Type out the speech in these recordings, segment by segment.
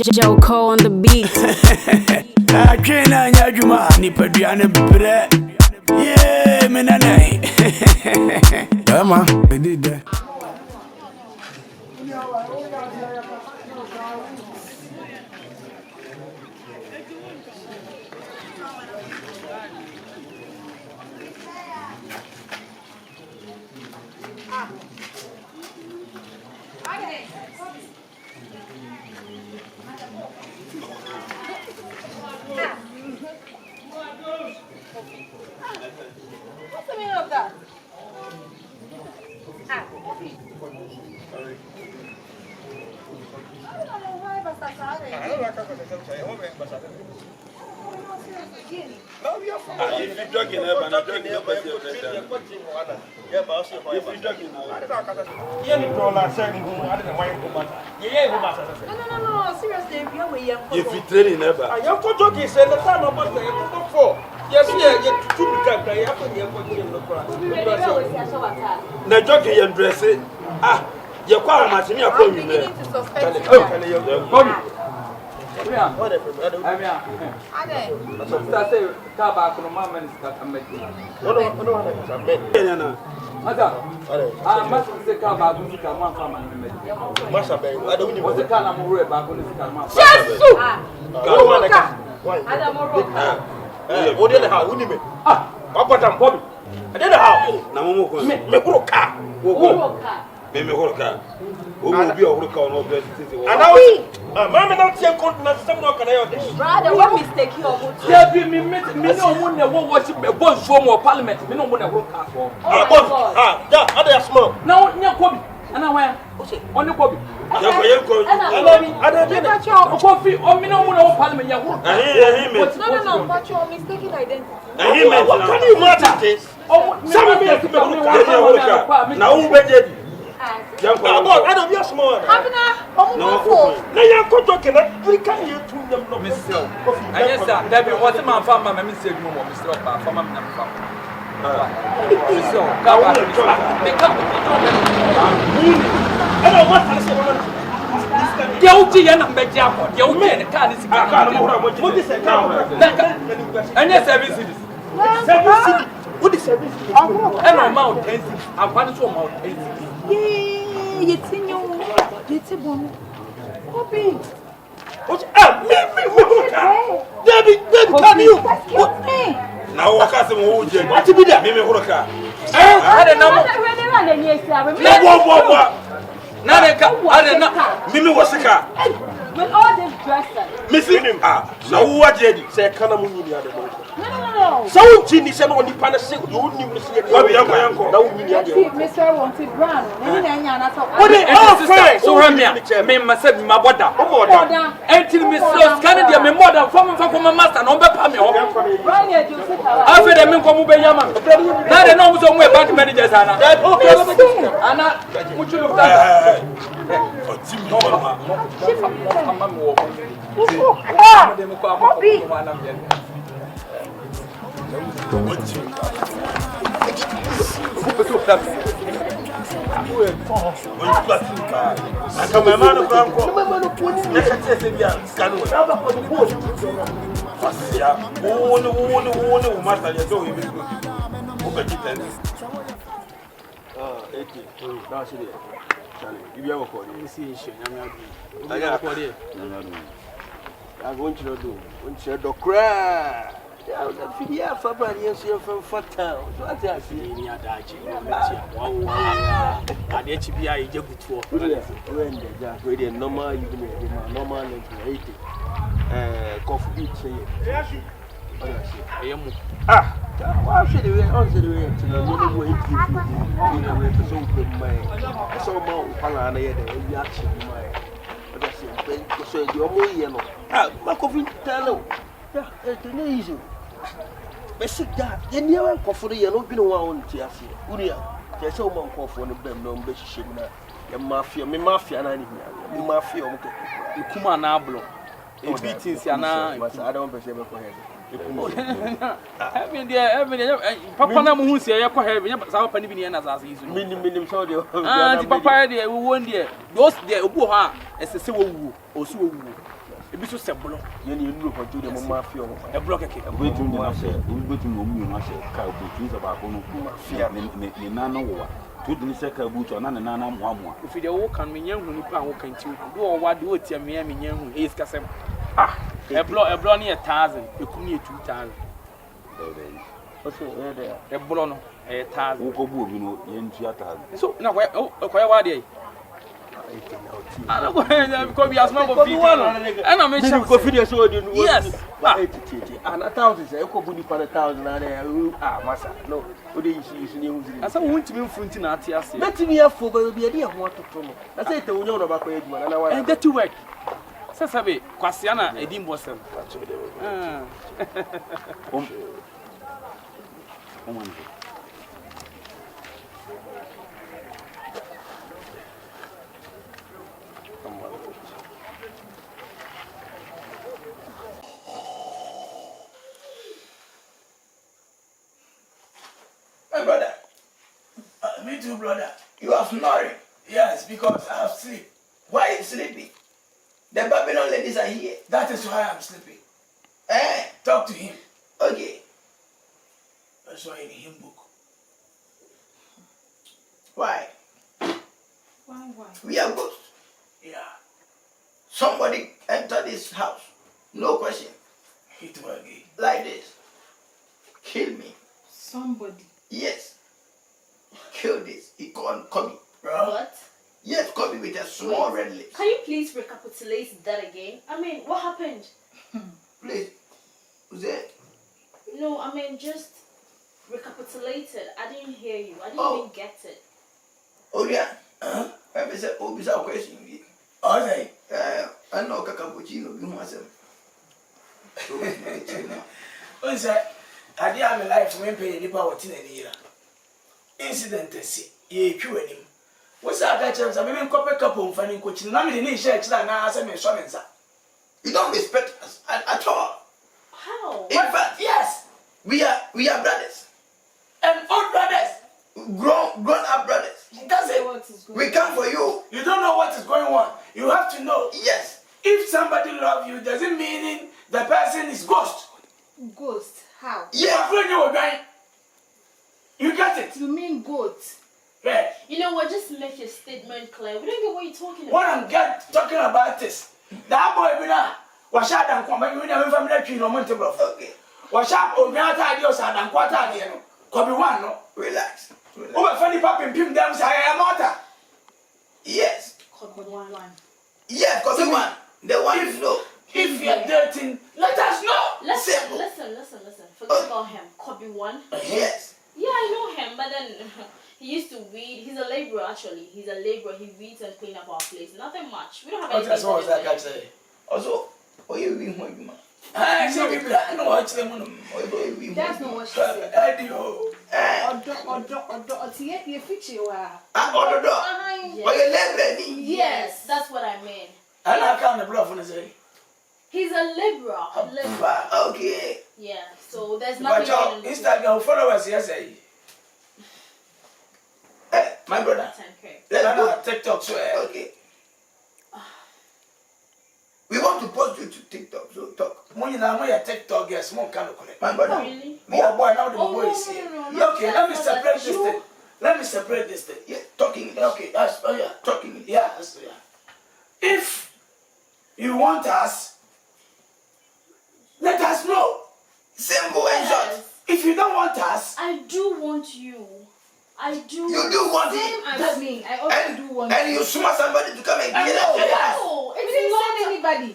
Joko on the beat. I can't nyajuma ni pediane bre. Yeah, menanai. Berma, Bediide. What's the meaning of that? I don't know why, but that's how they If you drug in heaven, I'm drinking your best. Yeah, but also if you drug in No, seriously, if you're way young. if you train in heaven, I am talking, say the time about the before. Yes, yeah, two become the apple, the jockey and dress it. Ah, you're quite much in your I'm beginning to suspect you. Mamma not see continent, some not can I Brother, what mistake you are there be me no one that won't worship a bunch from more parliament, me no one that won't cast for. Yeah, other small. Now, near Kobe, and I went on the Kobe. I don't know coffee or me no one of parliament. No, but you're mistaken identity. What can you matter this? Some of me now who bedded. I don't be small. Now you're talking about we can you to them no miss. Yes, sir. There be what my farmer, my Mr. Mr. Farmer. So, come on. I don't want to say guilty and Bejapo, guilty and can is what is a car? And yes, services. What is service? And amount 10 I'm planning to amount 10. Yay, it's in your it's a bon. Copy. What's up? Debbie, can you? Excuse me. now what has the What to be there? Mimi Huraka. I don't know. I don't know. Mimi was a car. With all this dresser. Missing him. Ah, now what did you say? Can I move the other one? No. So, Ginny said on the panel, you wouldn't see it. Mr. Wanted Brown. What is all friends? So, me myself, my brother. Until Miss Canada, my mother, from my master, no better me. After the men come over Yaman. Now they know somewhere bank managers are. Anna, what you look at? I'm going to do. The cry. Yeah, Fabra, yes, you're from Fatal. What I see in your dachi. I did to be a job for when normal, even normal 80. Coffee beach. Why should we answer the way to the way to open my so mount Palana reaction? So you're more yellow. My coffee tell. Yeah, it's easy. Basic that, then you are for the yellow been around Tiasi. Uria, there's so much for the Ben, no basic. Your mafia, me mafia, and me mafia. You come on, Ablo. It beats Yana. I don't perceive for him. Papa na muhu se ya kwa heaven ya sa papa ni bi ne na za izu minim so de ah ti papa de we won de those de obu ha esese wo wu osu wo wu ebi so se block ye ni nuru ko jude mo mafia o e block keke betu na se betu no mu na se ka betu se ba ko no mafia ni nana wo to dini se ka butu na nana mo amo if you wo kan me nyanhu nipa a wo kan ti do o wa de o tia me nyanhu e skasem e block ni 1000 e kum ni 2000 okay there e block no e 1000 wo ko bu obi no ye ntu ata so na ko ya wa de I don't go because we are small for people. And I'm sure go video so do yes. And 1,000 say ko budi for 1,000 na masa no o dey use ni hu ziri asa won timi mfunti na ate ase metimi afo ba bi ade ho atoto no na say te wonyo no ba ko eduma na wa and that work sabe kwase na edim bosem My brother, me too, brother. You are snoring. Yes, because I have sleep. Why are you sleeping? The Babylon ladies are here. That is why I'm sleeping. Talk to him. Okay. That's why in him book. Why? Why? We are ghosts. Yeah. Somebody entered this house. No question. Hit him again. Like this. Kill me. Somebody. Yes. Kill this. He called Kobe. What? Yes, Kobe with a small red lips. Can you please recapitulate that again? I mean, what happened? Please. Who's that? No, I mean, just recapitulate it. I didn't hear you. I didn't even get it. Oh, yeah. I said, oh, bizarre question. Oh, say, I know Cacapuccino, you must have. Oh, say, I did have a life when paying the power in a year. Incident, ye cure him. What's that? I mean, copper couple finding coaching. Now, the niche that I asked me, son. You don't respect us at all. How? In fact, yes, we are brothers. And old brothers. Grown up brothers. That's it. We come for you. You don't know what is going on. You have to know. Yes. If somebody loves you, doesn't mean the person is ghost. Ghost? How? Yeah. You get it? You mean goat? Yeah. You know what? Just make your statement clear. We don't get what you're talking about. What I'm talking about is that boy was shot and come back. You never family tree no monte bro. Okay. Was shot on the ideas and quarter there. Could be one, no? Relax. Oh, funny papa and pim them say I am water. Yes. Could be one. Yes, could be one. The one you know. If you're dirty, let us know. Listen. Forget about him. Could be one. Yes. Yeah, I know him, but then he used to weed. He's a laborer, actually. He's a laborer. He weeds and clean up our place. Nothing much. We don't have anything. That's what I can say. Also, you being one, man. I say we black. No, what's the one? That's not what she said. You feature you are. Yes, that's what I mean. And I can't bluff when I say. He's a laborer. Okay. Yeah, so there's nothing. But your Instagram followers, yes, my brother. Let's go TikTok, so okay. We want to post you to TikTok, so talk. When you know your TikTok, yes, more kind of collect. My brother. Really? More boy, now the boy is here. No, Okay, let me separate this thing. Yeah, talking. Okay, that's talking. Yeah, if you want us, let us know. Simple and short. If you don't want us, I do want you. I do. You do want Same it. as me. I also do want And you smart somebody to come and get us. No, We didn't send anybody.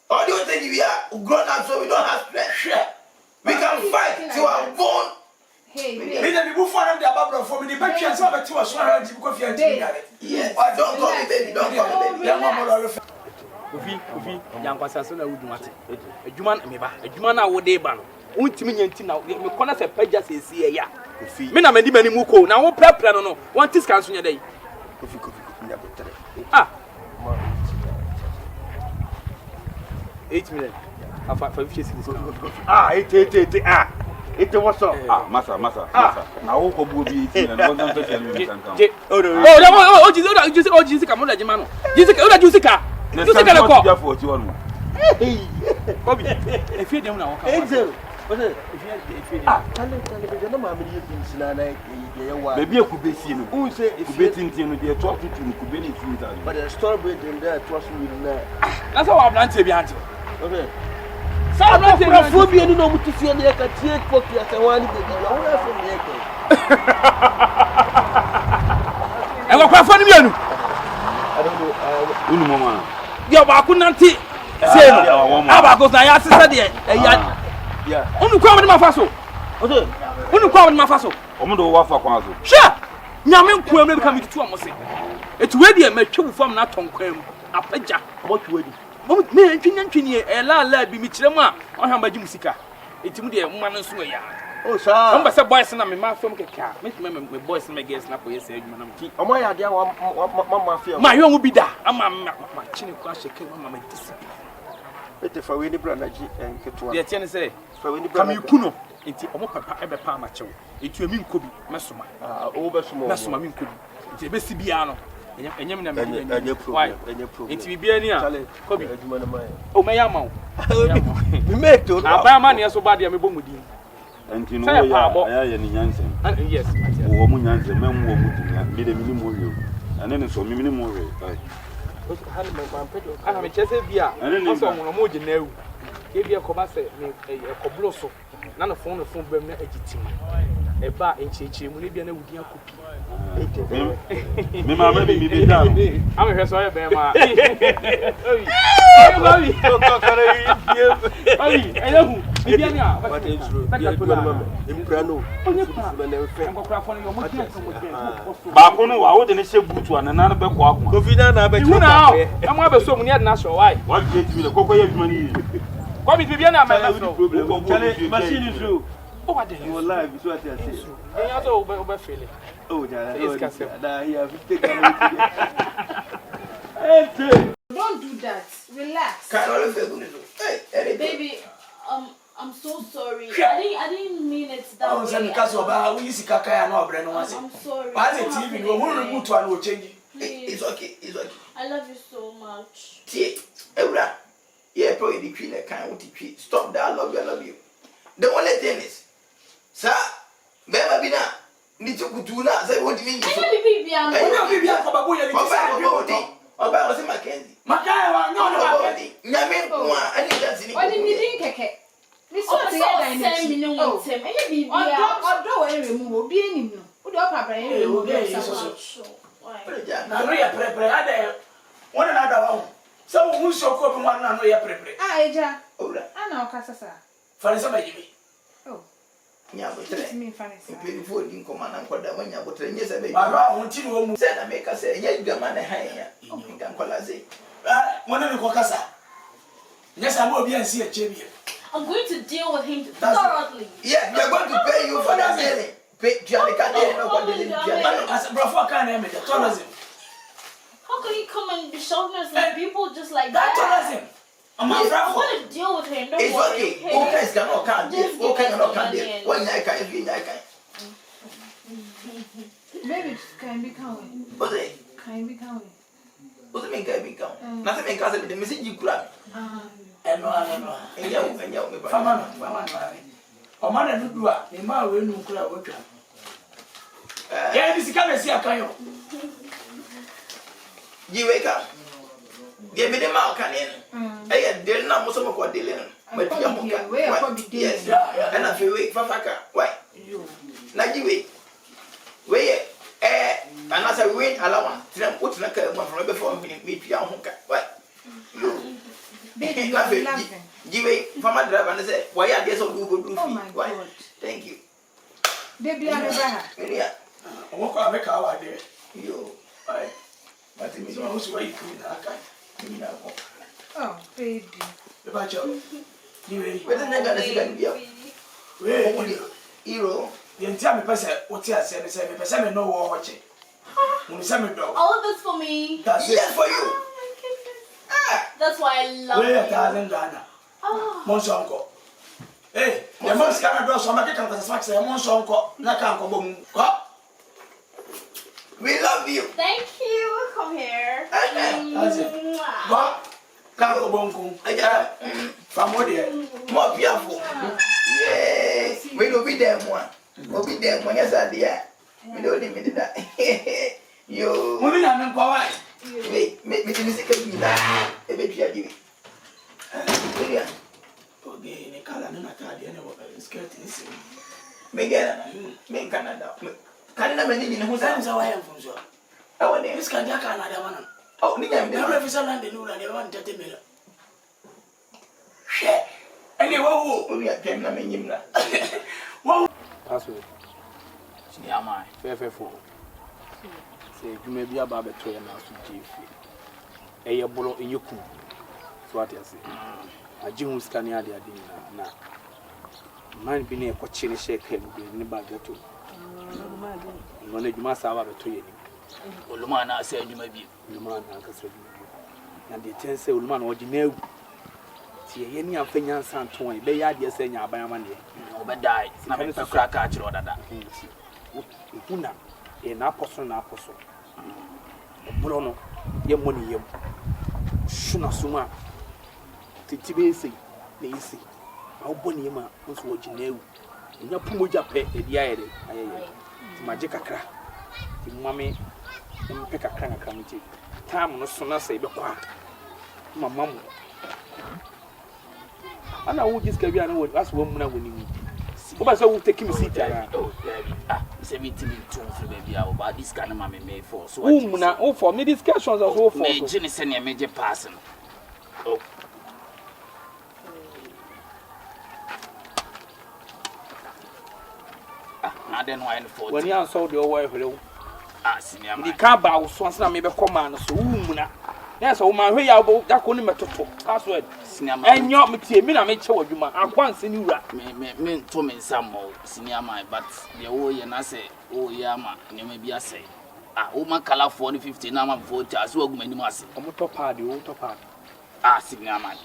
Or do you think we are grown up so we don't have strength? We can fight till our bone. Hey, Me the people for them the above for me the back chance of to us one because you are yes. Don't call me baby. Don't call me baby. Ofi yankwasa so na wudumate adwuma na meba adwuma na wo de ba no untimi nyanti na me kona se pagya se esi ya ofi me na medi mani mu ko na wo prapra no won tiska so nya dai Kofi nya betere 8 million afa 50 cities It was up. Massa. Now, who will be eating and one person? Jesus, Hey. Bobby, if you don't know, Angel. What is it? If you Tell the mammy you think Sinana, Maybe a could be seen. who say if Could be thinking with their talk to could be but a strawberry in there, trust me in there. that's how I'm not behind you. Okay. So I'm not saying I'm phobia, you know, to see the cat, POKI as I wanted to go from the echo. and what for me? I don't know. Unumama. You're back on Nanti. Say, Abacos, I asked her, Yeah. only come with my faso. Only come with my faso. Omodo wa fa kwazo. Sure. Nyame nko am na become to amose. Etu we de ma twu fam na tonkwam apaja. What you ready? Me ntwini la bi mi kire mu a ohwan baji musika. Eti mu de mu ma no so ya. Oh, sir. I'm say boys na me ma fam keka. Me boys na me girls na ko yesa adwuma na mo. Omo ya dia wa mama fia. Ma yo mu bi da ama ma chine kwa sheke ma disi. Ete fa we ni brand aji enketo. De tie ne say Fa we ni kam brand. ikuno. Enti omo papa ebe pa ma chewo. Etu emi nkobi mesoma. O be sumo. Mesoma mi nkobi. Enti ebe si bia no. Enyem na me. Enye problem. Enti bibia ni a. Kobi. Adwuma na mai. O me yama o. Me make to. Abama ne so ba de me bomu din. Enti no ya ya ni nyanse. Yes. Wo mu nyanse mem wo mu din. Me de mi mo wi. Ane ne so mi mo wi. Ana me chese bia. O so mo mo gina ewu. Ke bia ko ba se me ekoblo so. Na no phone bem na agitim. Eba encheche mu ne bia na wudi akopi. Me ma be mi be da no. Am hwe so ye Berma. Oyi, eyehu. Bibia ni a. What is true? Imprano. Onye pa. Ngokra fo no mo dia so mo dia. Ba ko no wa wo de ne she butu an na be ko akwa. Covid na be Ihu na. Am abe so mu ne na so why? What get me the kokko ye adwuma ni. Kwa bibia na ma so. Machine is true. Oh, what the You will live, is what I say. You also over feeling. Oh, yeah, It's Don't do that. Relax. Hey, Baby, I'm so sorry. I didn't mean it that oh, way. because of we see Kaka and our brand. I'm sorry. Why the TV? We won't remove one will change. It's okay. It's okay. I love you so much. See, Ebra. Yeah, probably the queen. I can't stop that. I love you. The only thing is, sir, Berma bina. Ni to kutuna. Say what do you mean? I know baby. I know baby. I'm going to go to Oba was Mackenzie. Mackenzie, no, Nyame, I need that. What did you think, Keke? We saw the other in the million. Although I remove being no. Who don't have a remove Now, we are prepared. One another one. Some who so copy one another, we are prepared. Eja. I know, Cassasa. For somebody. Oh, Nyabo, me funny. before you come and quite when you have 10 years ago. I want you to send a make us say, yes, you man a higher. You can call us it. One of the Cocasa. Yes, I will be and see a champion. I'm going to deal with him thoroughly. Yeah, they're going to pay you for that daily. Pay as a brother can make a tourism. How can you come and be shouting at some people just like That that? tourism. I'm I want to deal with him. Don't it's worry. okay. Okay, cannot can't Just deal. Okay, give cannot us can't the deal. money When I can, if I can. Maybe can be coming. What's it? Can be coming. What's it mean? Can be come? Nothing mean because the message you grab. And no. And you, Famana, no do it. The man will not cry. Yeah, this is coming. See, I can't. You wake up. Give me the mouth cannon. I did not most of what dealing. But yes, and I feel wait for Faka. Why? Now you wait. Wait, and as I wait, allow one. Put like a one from before me, Pia Honka. What? Baby, you are laughing. Give wait for my driver and say, why are they so good? Oh my God. Thank you. Baby, I'm a Yeah. I won't come back out there. You, I. But it means I was waiting. I can't. Oh, baby. The bachelor. You ready? But then I got to see that. Wait, hero. The entire person, what you said, the person know what watching. When you send me dog. All this for me. That's yes for you. That's why I love Wait, you. Ghana. Monster uncle. Hey, the most can do some market and smack say monster uncle. Nakanko. We love you. Thank you. Come here. That's it. But Can't go bonko. From what there? More fearful. Yes. We will be there one. We'll be there when yes, I dear. We don't limit that. You. Women are not quiet. Wait, make me see that. A bit of you. Okay, the color no matter the end of skirt is. Canada. Canada, many in whose hands I am from. Oh, this Canada, Canada. Oh, Niam, the officer landed no and they want 30 million. Share. Anyway, we are paying them in him. Well, that's it. See, am I? Fair for. Say, you may be about a toy and now to give you. A bolo in your cool. So what I say. A Jim was scanning the idea now. Mine being a coaching shake him with the bag or two. You must have a toy. Ulman, said you may be. Ulman, and the 10 say Ulman or Geneva. See, any of Fenian Santoy, they are just saying, I'll buy money. But die, it's not a crack at you or that. Una, an apostle. Bruno, your money, Shuna Suma, Titibesi, they see. How Bonima was watching you. In your Pumuja pet, the diary, Magic crack. Mammy, pick a crank committee. Time no sooner say, but my mum. And I would just give you an word, that's one when you. But I will take him a seat. Oh, 17 for baby, about this kind of mammy made for. So, oh, for me, discussions are all for Jenny send a major person. Oh. I don't know for when you saw your wife. Ah, senior, the car bow once maybe command so woman. Yes, oh, my way about that only matter to password. And your material, I make sure you might have once in you. Me told me some more, senior, my but the old and I say, oh, yama, and you may be a say. Ah, oh, my color 40-50 now, I'm 40 as well, many must. I'm a top party, ah, senior, man.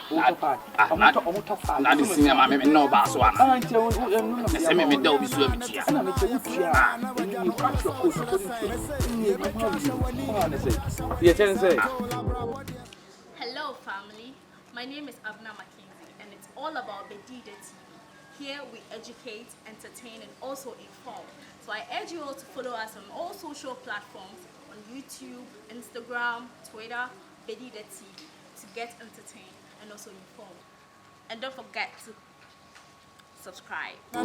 Not the senior, my no about one. I tell you, the same me don't be swimming here. And I'm a you catch your coat. Hello, family. My name is Abna Mackenzie, and it's all about Bediide TV. Here we educate, entertain, and also inform. So I urge you all to follow us on all social platforms on YouTube, Instagram, Twitter, Bediide TV to get entertained and also informed. And don't forget to subscribe. Hey,